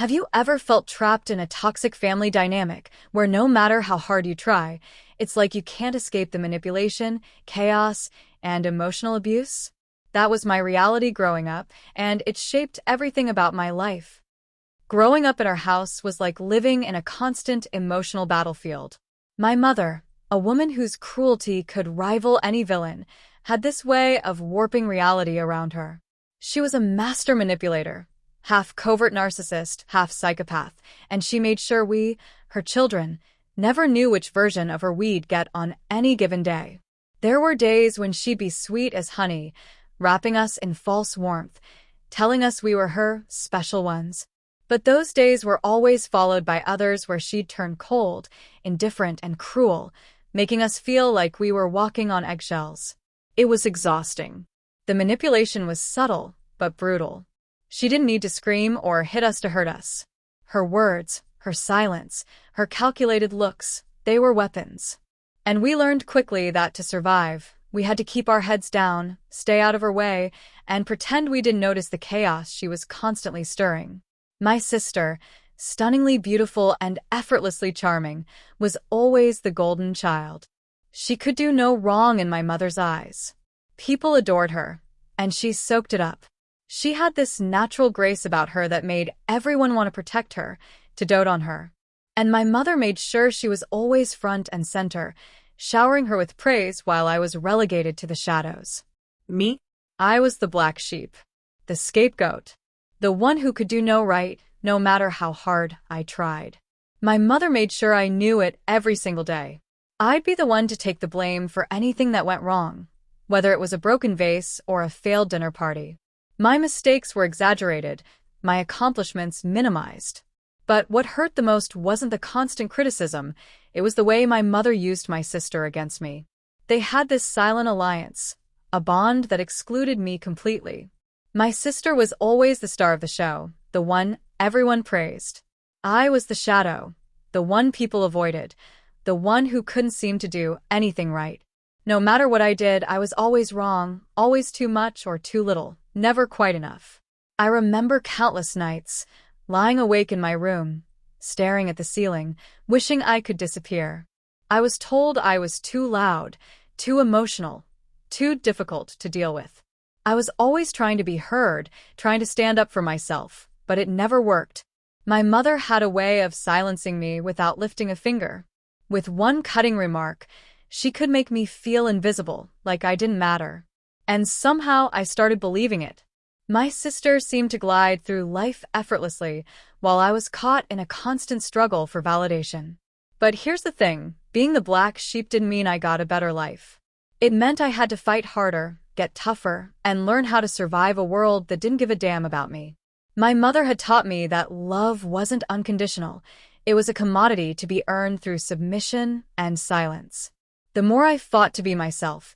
Have you ever felt trapped in a toxic family dynamic where no matter how hard you try, it's like you can't escape the manipulation, chaos, and emotional abuse? That was my reality growing up, and it shaped everything about my life. Growing up in our house was like living in a constant emotional battlefield. My mother, a woman whose cruelty could rival any villain, had this way of warping reality around her. She was a master manipulator, half covert narcissist, half psychopath, and she made sure we, her children, never knew which version of her we'd get on any given day. There were days when she'd be sweet as honey, wrapping us in false warmth, telling us we were her special ones. But those days were always followed by others where she'd turn cold, indifferent, and cruel, making us feel like we were walking on eggshells. It was exhausting. The manipulation was subtle, but brutal. She didn't need to scream or hit us to hurt us. Her words, her silence, her calculated looks, they were weapons. And we learned quickly that to survive, we had to keep our heads down, stay out of her way, and pretend we didn't notice the chaos she was constantly stirring. My sister, stunningly beautiful and effortlessly charming, was always the golden child. She could do no wrong in my mother's eyes. People adored her, and she soaked it up. She had this natural grace about her that made everyone want to protect her, to dote on her. And my mother made sure she was always front and center, showering her with praise while I was relegated to the shadows. Me? I was the black sheep, the scapegoat, the one who could do no right, no matter how hard I tried. My mother made sure I knew it every single day. I'd be the one to take the blame for anything that went wrong, whether it was a broken vase or a failed dinner party. My mistakes were exaggerated, my accomplishments minimized. But what hurt the most wasn't the constant criticism, it was the way my mother used my sister against me. They had this silent alliance, a bond that excluded me completely. My sister was always the star of the show, the one everyone praised. I was the shadow, the one people avoided, the one who couldn't seem to do anything right. No matter what I did, I was always wrong, always too much or too little, never quite enough. I remember countless nights, lying awake in my room, staring at the ceiling, wishing I could disappear. I was told I was too loud, too emotional, too difficult to deal with. I was always trying to be heard, trying to stand up for myself, but it never worked. My mother had a way of silencing me without lifting a finger. With one cutting remark, she could make me feel invisible, like I didn't matter. And somehow I started believing it. My sister seemed to glide through life effortlessly, while I was caught in a constant struggle for validation. But here's the thing, being the black sheep didn't mean I got a better life. It meant I had to fight harder, get tougher, and learn how to survive a world that didn't give a damn about me. My mother had taught me that love wasn't unconditional. It was a commodity to be earned through submission and silence. The more I fought to be myself,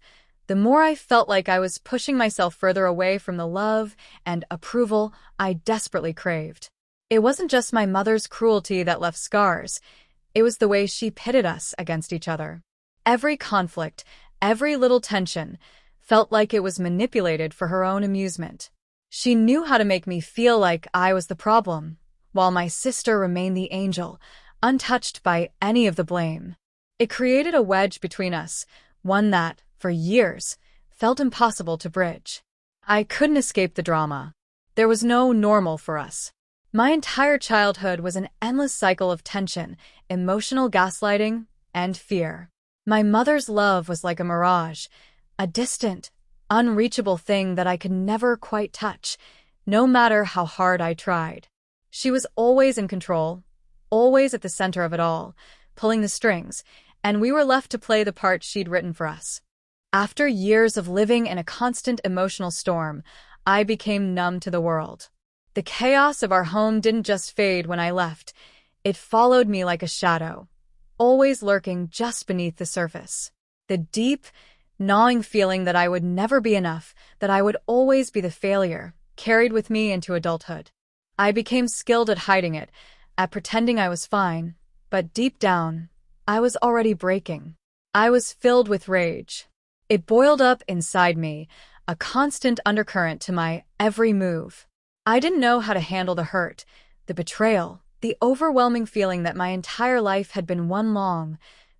the more I felt like I was pushing myself further away from the love and approval I desperately craved. It wasn't just my mother's cruelty that left scars. It was the way she pitted us against each other. Every conflict, every little tension, felt like it was manipulated for her own amusement. She knew how to make me feel like I was the problem, while my sister remained the angel, untouched by any of the blame. It created a wedge between us, one that, for years, felt impossible to bridge. I couldn't escape the drama. There was no normal for us. My entire childhood was an endless cycle of tension, emotional gaslighting, and fear. My mother's love was like a mirage, a distant, unreachable thing that I could never quite touch, no matter how hard I tried. She was always in control, always at the center of it all, pulling the strings, and we were left to play the part she'd written for us. After years of living in a constant emotional storm, I became numb to the world. The chaos of our home didn't just fade when I left. It followed me like a shadow, always lurking just beneath the surface. The deep, gnawing feeling that I would never be enough, that I would always be the failure, carried with me into adulthood. I became skilled at hiding it, at pretending I was fine, but deep down, I was already breaking. I was filled with rage. It boiled up inside me, a constant undercurrent to my every move. I didn't know how to handle the hurt, The betrayal, the overwhelming feeling that my entire life had been one long,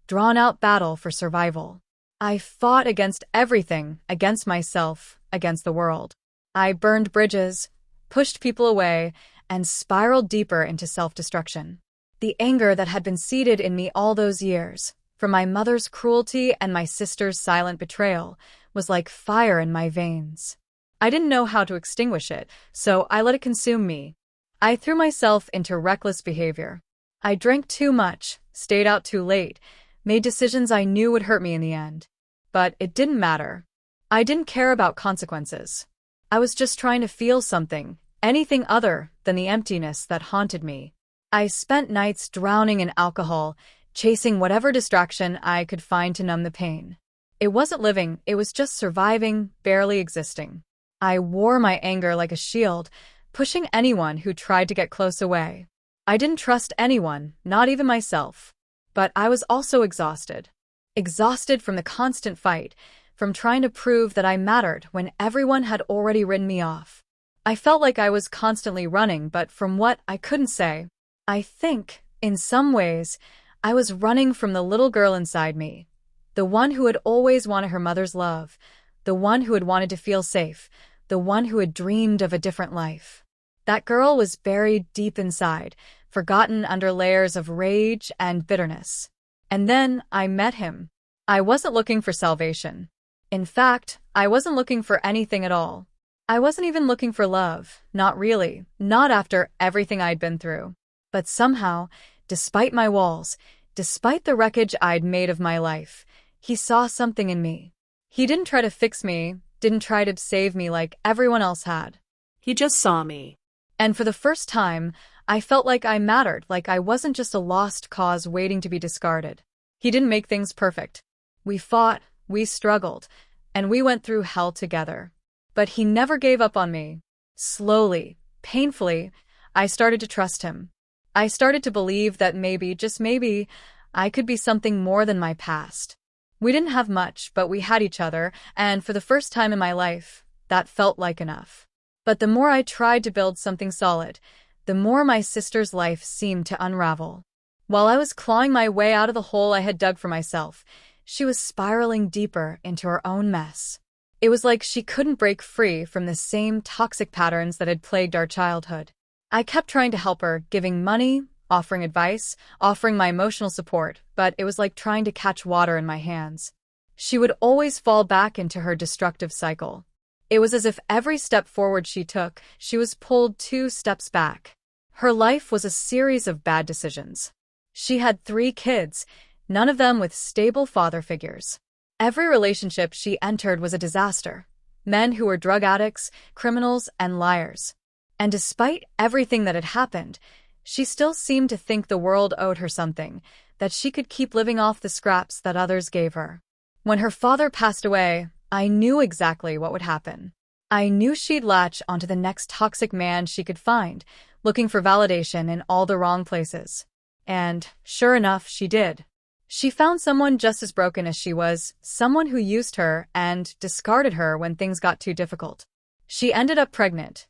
drawn-out battle for survival. I fought against everything, against myself, against the world. I burned bridges, pushed people away, and spiraled deeper into self-destruction. The anger that had been seeded in me all those years, from my mother's cruelty and my sister's silent betrayal, was like fire in my veins. I didn't know how to extinguish it, so I let it consume me. I threw myself into reckless behavior. I drank too much, stayed out too late, made decisions I knew would hurt me in the end. But it didn't matter. I didn't care about consequences. I was just trying to feel something, anything other than the emptiness that haunted me. I spent nights drowning in alcohol, chasing whatever distraction I could find to numb the pain. It wasn't living, it was just surviving, barely existing. I wore my anger like a shield, pushing anyone who tried to get close away. I didn't trust anyone, not even myself. But I was also exhausted. Exhausted from the constant fight, from trying to prove that I mattered when everyone had already ridden me off. I felt like I was constantly running, but from what I couldn't say. I think, in some ways, I was running from the little girl inside me. The one who had always wanted her mother's love. The one who had wanted to feel safe. The one who had dreamed of a different life. That girl was buried deep inside, forgotten under layers of rage and bitterness. And then I met him. I wasn't looking for salvation. In fact, I wasn't looking for anything at all. I wasn't even looking for love, not really, not after everything I'd been through. But somehow, despite my walls, despite the wreckage I'd made of my life, he saw something in me. He didn't try to fix me, didn't try to save me like everyone else had. He just saw me. And for the first time, I felt like I mattered, like I wasn't just a lost cause waiting to be discarded. He didn't make things perfect. We fought, we struggled, and we went through hell together. But he never gave up on me. Slowly, painfully, I started to trust him. I started to believe that maybe, just maybe, I could be something more than my past. We didn't have much, but we had each other, and for the first time in my life, that felt like enough. But the more I tried to build something solid, the more my sister's life seemed to unravel. While I was clawing my way out of the hole I had dug for myself, she was spiraling deeper into her own mess. It was like she couldn't break free from the same toxic patterns that had plagued our childhood. I kept trying to help her, giving money, offering advice, offering my emotional support, but it was like trying to catch water in my hands. She would always fall back into her destructive cycle. It was as if every step forward she took, she was pulled 2 steps back. Her life was a series of bad decisions. She had 3 kids, none of them with stable father figures. Every relationship she entered was a disaster. Men who were drug addicts, criminals, and liars. And despite everything that had happened, she still seemed to think the world owed her something, that she could keep living off the scraps that others gave her. When her father passed away, I knew exactly what would happen. I knew she'd latch onto the next toxic man she could find, looking for validation in all the wrong places. And, sure enough, she did. She found someone just as broken as she was, someone who used her and discarded her when things got too difficult. She ended up pregnant,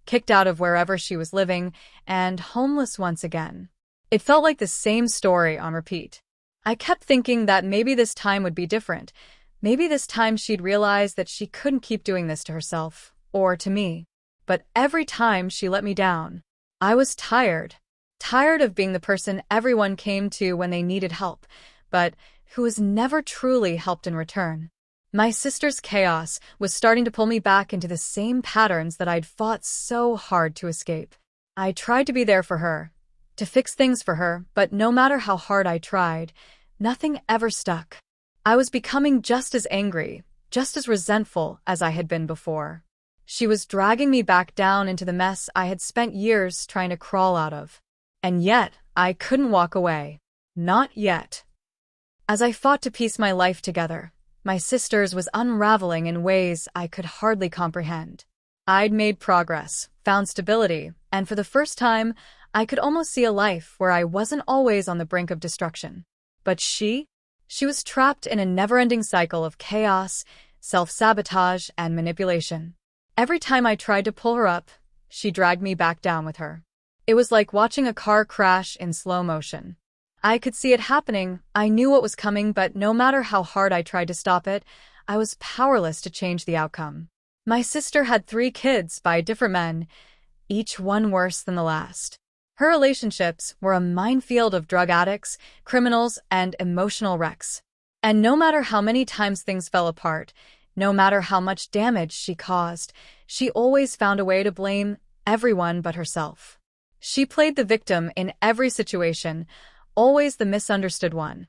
kicked out of wherever she was living, and homeless once again. It felt like the same story on repeat. I kept thinking that maybe this time would be different. Maybe this time she'd realize that she couldn't keep doing this to herself, or to me. But every time she let me down. I was tired. Tired of being the person everyone came to when they needed help, but who was never truly helped in return. My sister's chaos was starting to pull me back into the same patterns that I'd fought so hard to escape. I tried to be there for her, to fix things for her, but no matter how hard I tried, nothing ever stuck. I was becoming just as angry, just as resentful as I had been before. She was dragging me back down into the mess I had spent years trying to crawl out of. And yet, I couldn't walk away. Not yet. As I fought to piece my life together, my sister's was unraveling in ways I could hardly comprehend. I'd made progress, found stability, and for the first time, I could almost see a life where I wasn't always on the brink of destruction. But she was trapped in a never-ending cycle of chaos, self-sabotage, and manipulation. Every time I tried to pull her up, she dragged me back down with her. It was like watching a car crash in slow motion. I could see it happening, I knew what was coming, but no matter how hard I tried to stop it, I was powerless to change the outcome. My sister had 3 kids by different men, each one worse than the last. Her relationships were a minefield of drug addicts, criminals, and emotional wrecks. And no matter how many times things fell apart, no matter how much damage she caused, she always found a way to blame everyone but herself. She played the victim in every situation, always the misunderstood one,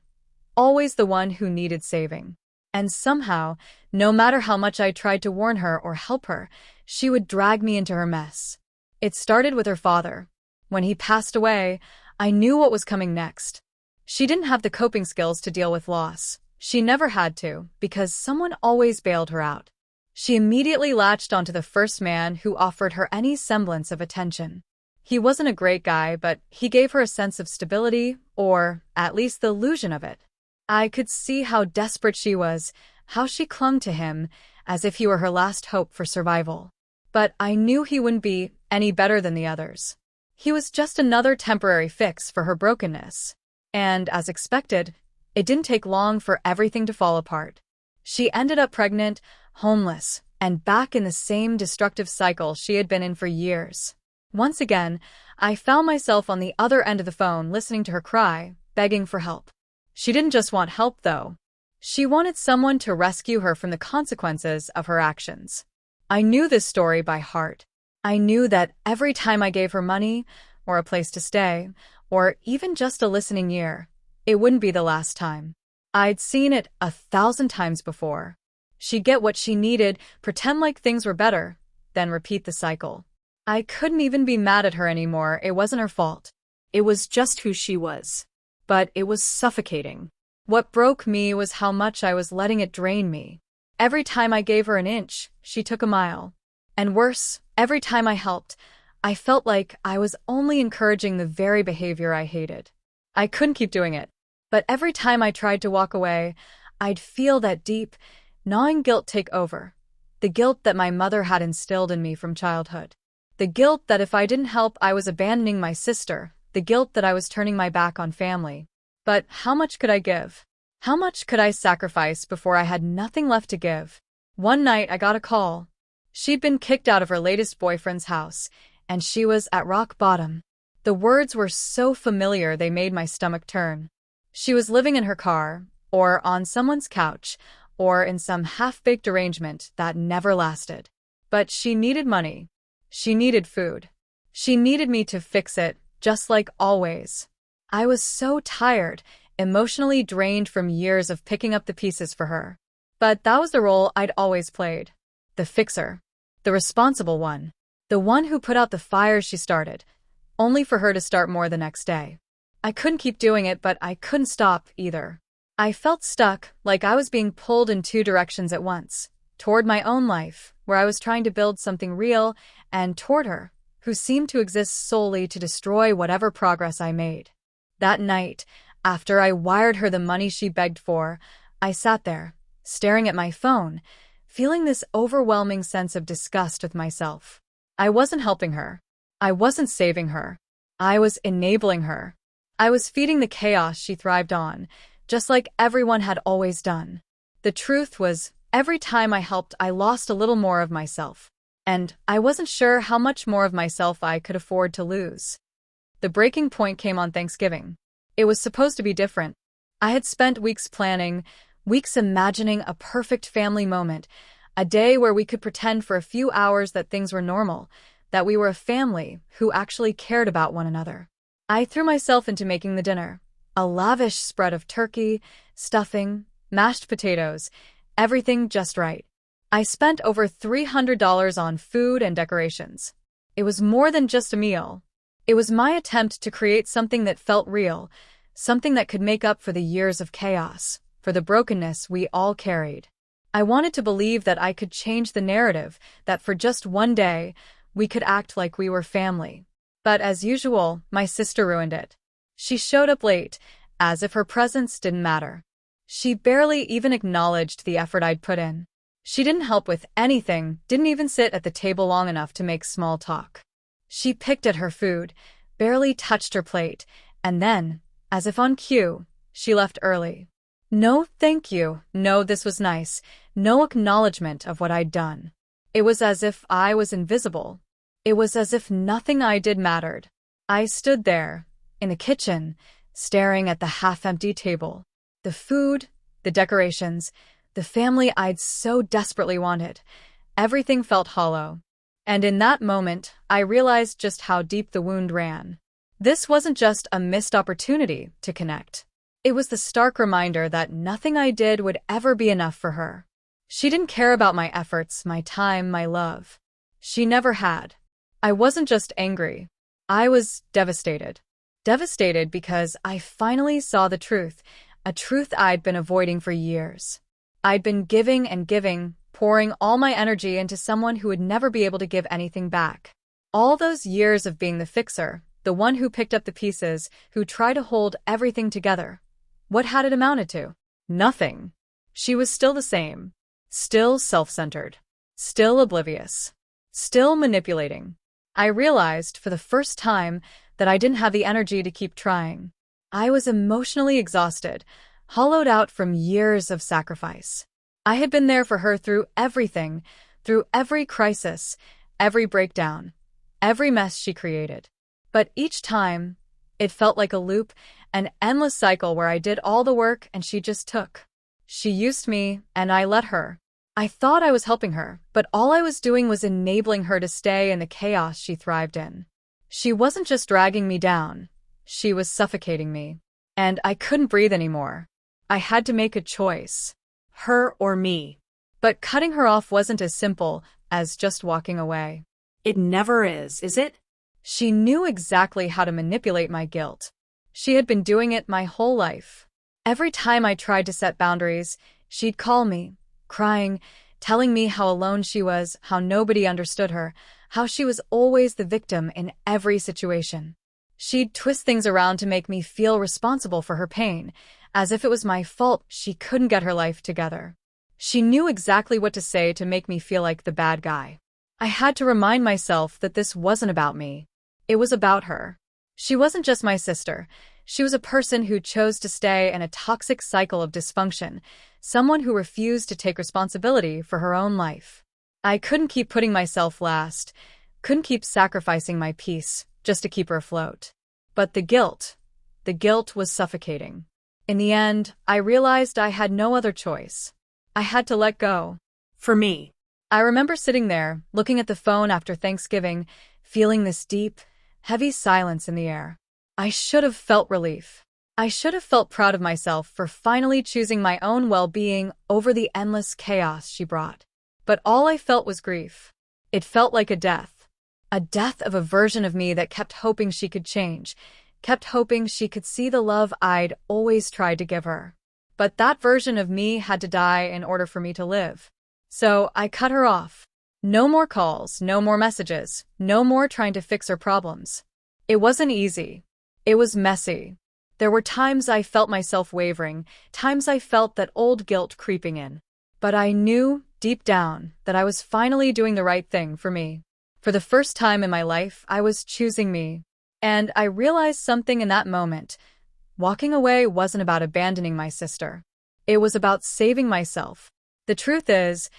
always the one who needed saving. And somehow, no matter how much I tried to warn her or help her, she would drag me into her mess. It started with her father. When he passed away, I knew what was coming next. She didn't have the coping skills to deal with loss. She never had to, because someone always bailed her out. She immediately latched onto the first man who offered her any semblance of attention. He wasn't a great guy, but he gave her a sense of stability, or at least the illusion of it. I could see how desperate she was, how she clung to him, as if he were her last hope for survival. But I knew he wouldn't be any better than the others. He was just another temporary fix for her brokenness. And, as expected, it didn't take long for everything to fall apart. She ended up pregnant, homeless, and back in the same destructive cycle she had been in for years. Once again, I found myself on the other end of the phone listening to her cry, begging for help. She didn't just want help, though. She wanted someone to rescue her from the consequences of her actions. I knew this story by heart. I knew that every time I gave her money, or a place to stay, or even just a listening ear, it wouldn't be the last time. I'd seen it 1,000 times before. She'd get what she needed, pretend like things were better, then repeat the cycle. I couldn't even be mad at her anymore. It wasn't her fault. It was just who she was. But it was suffocating. What broke me was how much I was letting it drain me. Every time I gave her an inch, she took a mile. And worse, every time I helped, I felt like I was only encouraging the very behavior I hated. I couldn't keep doing it. But every time I tried to walk away, I'd feel that deep, gnawing guilt take over. The guilt that my mother had instilled in me from childhood. The guilt that if I didn't help, I was abandoning my sister. The guilt that I was turning my back on family. But how much could I give? How much could I sacrifice before I had nothing left to give? One night I got a call. She'd been kicked out of her latest boyfriend's house, and she was at rock bottom. The words were so familiar they made my stomach turn. She was living in her car, or on someone's couch, or in some half-baked arrangement that never lasted. But she needed money. She needed food. She needed me to fix it, just like always. I was so tired, emotionally drained from years of picking up the pieces for her. But that was the role I'd always played. The fixer. The responsible one. The one who put out the fires she started, only for her to start more the next day. I couldn't keep doing it, but I couldn't stop either. I felt stuck, like I was being pulled in 2 directions at once. Toward my own life, where I was trying to build something real, and toward her, who seemed to exist solely to destroy whatever progress I made. That night, after I wired her the money she begged for, I sat there, staring at my phone, feeling this overwhelming sense of disgust with myself. I wasn't helping her. I wasn't saving her. I was enabling her. I was feeding the chaos she thrived on, just like everyone had always done. The truth was, every time I helped, I lost a little more of myself. And I wasn't sure how much more of myself I could afford to lose. The breaking point came on Thanksgiving. It was supposed to be different. I had spent weeks planning, weeks imagining a perfect family moment, a day where we could pretend for a few hours that things were normal, that we were a family who actually cared about one another. I threw myself into making the dinner. A lavish spread of turkey, stuffing, mashed potatoes, everything just right. I spent over $300 on food and decorations. It was more than just a meal. It was my attempt to create something that felt real, something that could make up for the years of chaos, for the brokenness we all carried. I wanted to believe that I could change the narrative, that for just one day, we could act like we were family. But as usual, my sister ruined it. She showed up late, as if her presence didn't matter. She barely even acknowledged the effort I'd put in. She didn't help with anything, didn't even sit at the table long enough to make small talk. She picked at her food, barely touched her plate, and then, as if on cue, she left early. No thank you, no this was nice, no acknowledgement of what I'd done. It was as if I was invisible. It was as if nothing I did mattered. I stood there, in the kitchen, staring at the half-empty table. The food, the decorations, the family I'd so desperately wanted. Everything felt hollow. And in that moment, I realized just how deep the wound ran. This wasn't just a missed opportunity to connect. It was the stark reminder that nothing I did would ever be enough for her. She didn't care about my efforts, my time, my love. She never had. I wasn't just angry. I was devastated. Devastated because I finally saw the truth, a truth I'd been avoiding for years. I'd been giving and giving, pouring all my energy into someone who would never be able to give anything back. All those years of being the fixer, the one who picked up the pieces, who tried to hold everything together. What had it amounted to? Nothing. She was still the same. Still self-centered. Still oblivious. Still manipulating. I realized, for the first time, that I didn't have the energy to keep trying. I was emotionally exhausted, hollowed out from years of sacrifice. I had been there for her through everything, through every crisis, every breakdown, every mess she created. But each time, it felt like a loop, an endless cycle where I did all the work and she just took. She used me, and I let her. I thought I was helping her, but all I was doing was enabling her to stay in the chaos she thrived in. She wasn't just dragging me down, she was suffocating me. And I couldn't breathe anymore. I had to make a choice. Her or me. But cutting her off wasn't as simple as just walking away. It never is it? She knew exactly how to manipulate my guilt. She had been doing it my whole life. Every time I tried to set boundaries, she'd call me, crying, telling me how alone she was, how nobody understood her, how she was always the victim in every situation. She'd twist things around to make me feel responsible for her pain, as if it was my fault she couldn't get her life together. She knew exactly what to say to make me feel like the bad guy. I had to remind myself that this wasn't about me. It was about her. She wasn't just my sister. She was a person who chose to stay in a toxic cycle of dysfunction, someone who refused to take responsibility for her own life. I couldn't keep putting myself last, couldn't keep sacrificing my peace just to keep her afloat. But the guilt was suffocating. In the end, I realized I had no other choice. I had to let go. For me. I remember sitting there, looking at the phone after Thanksgiving, feeling this deep, heavy silence in the air. I should have felt relief. I should have felt proud of myself for finally choosing my own well-being over the endless chaos she brought. But all I felt was grief. It felt like a death of a version of me that kept hoping she could change, kept hoping she could see the love I'd always tried to give her. But that version of me had to die in order for me to live. So I cut her off. No more calls, no more messages, no more trying to fix her problems. It wasn't easy. It was messy. There were times I felt myself wavering, times I felt that old guilt creeping in. But I knew, deep down, that I was finally doing the right thing for me. For the first time in my life, I was choosing me. And I realized something in that moment. Walking away wasn't about abandoning my sister. It was about saving myself. The truth is,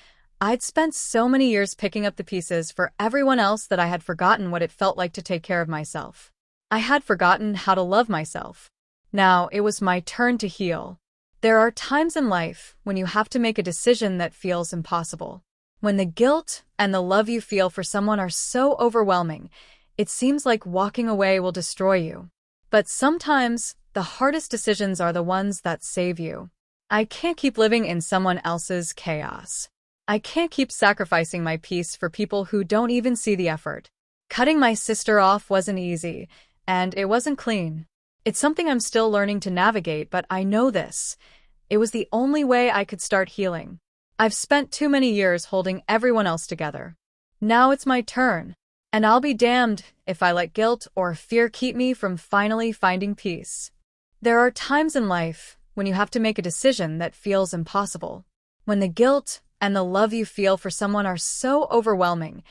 I'd spent so many years picking up the pieces for everyone else that I had forgotten what it felt like to take care of myself. I had forgotten how to love myself. Now it was my turn to heal. There are times in life when you have to make a decision that feels impossible. When the guilt and the love you feel for someone are so overwhelming, it seems like walking away will destroy you. But sometimes, the hardest decisions are the ones that save you. I can't keep living in someone else's chaos. I can't keep sacrificing my peace for people who don't even see the effort. Cutting my sister off wasn't easy, and it wasn't clean. It's something I'm still learning to navigate, but I know this. It was the only way I could start healing. I've spent too many years holding everyone else together. Now it's my turn, and I'll be damned if I let guilt or fear keep me from finally finding peace. There are times in life when you have to make a decision that feels impossible. When the guilt and the love you feel for someone are so overwhelming,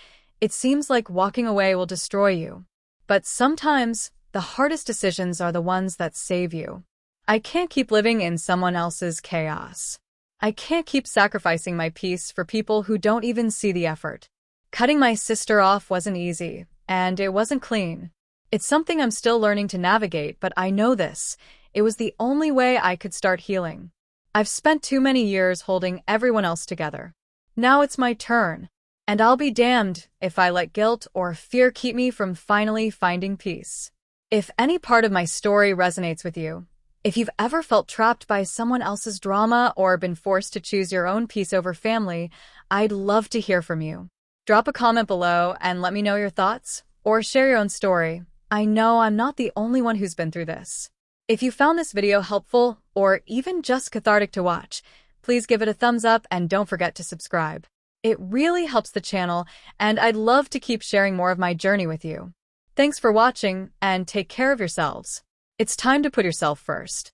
it seems like walking away will destroy you. But sometimes, The hardest decisions are the ones that save you. I can't keep living in someone else's chaos. I can't keep sacrificing my peace for people who don't even see the effort. Cutting my sister off wasn't easy, and it wasn't clean. It's something I'm still learning to navigate, but I know this. It was the only way I could start healing. I've spent too many years holding everyone else together. Now it's my turn, and I'll be damned if I let guilt or fear keep me from finally finding peace. If any part of my story resonates with you, if you've ever felt trapped by someone else's drama or been forced to choose your own peace over family, I'd love to hear from you. Drop a comment below and let me know your thoughts, or share your own story. I know I'm not the only one who's been through this. If you found this video helpful, or even just cathartic to watch, please give it a thumbs up and don't forget to subscribe. It really helps the channel, and I'd love to keep sharing more of my journey with you. Thanks for watching, and take care of yourselves. It's time to put yourself first.